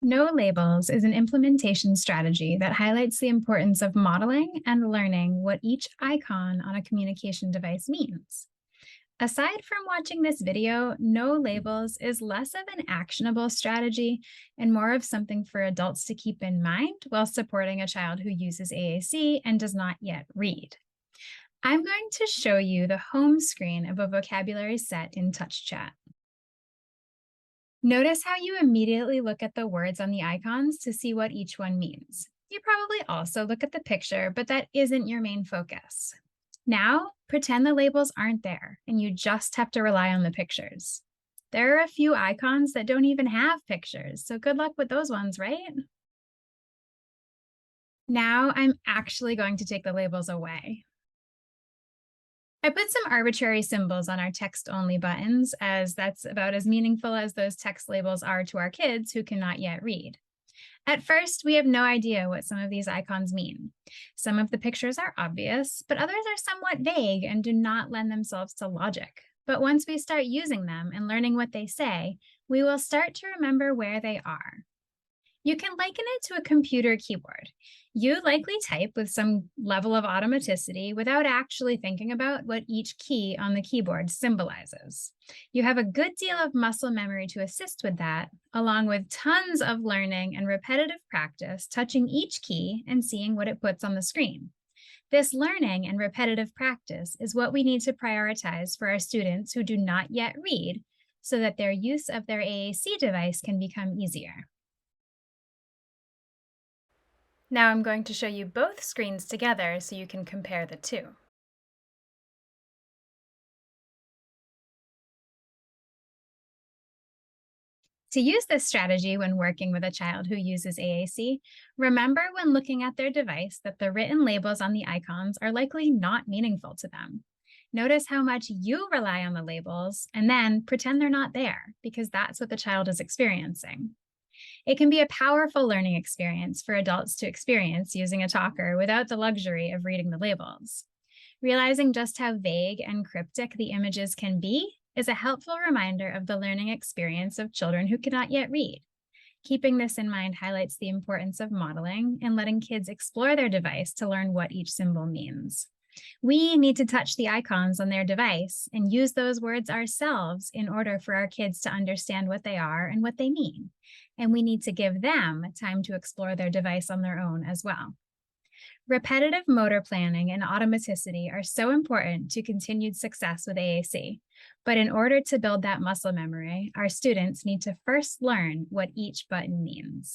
No Labels is an implementation strategy that highlights the importance of modeling and learning what each icon on a communication device means. Aside from watching this video, No Labels is less of an actionable strategy and more of something for adults to keep in mind while supporting a child who uses AAC and does not yet read. I'm going to show you the home screen of a vocabulary set in TouchChat. Notice how you immediately look at the words on the icons to see what each one means. You probably also look at the picture, but that isn't your main focus. Now, pretend the labels aren't there and you just have to rely on the pictures. There are a few icons that don't even have pictures, so good luck with those ones, right? Now I'm actually going to take the labels away. I put some arbitrary symbols on our text-only buttons, as that's about as meaningful as those text labels are to our kids who cannot yet read. At first, we have no idea what some of these icons mean. Some of the pictures are obvious, but others are somewhat vague and do not lend themselves to logic. But once we start using them and learning what they say, we will start to remember where they are. You can liken it to a computer keyboard. You likely type with some level of automaticity without actually thinking about what each key on the keyboard symbolizes. You have a good deal of muscle memory to assist with that, along with tons of learning and repetitive practice touching each key and seeing what it puts on the screen. This learning and repetitive practice is what we need to prioritize for our students who do not yet read so that their use of their AAC device can become easier. Now I'm going to show you both screens together so you can compare the two. To use this strategy when working with a child who uses AAC, remember when looking at their device that the written labels on the icons are likely not meaningful to them. Notice how much you rely on the labels and then pretend they're not there because that's what the child is experiencing. It can be a powerful learning experience for adults to experience using a talker without the luxury of reading the labels. Realizing just how vague and cryptic the images can be is a helpful reminder of the learning experience of children who cannot yet read. Keeping this in mind highlights the importance of modeling and letting kids explore their device to learn what each symbol means. We need to touch the icons on their device and use those words ourselves in order for our kids to understand what they are and what they mean. And we need to give them time to explore their device on their own as well. Repetitive motor planning and automaticity are so important to continued success with AAC. But in order to build that muscle memory, our students need to first learn what each button means.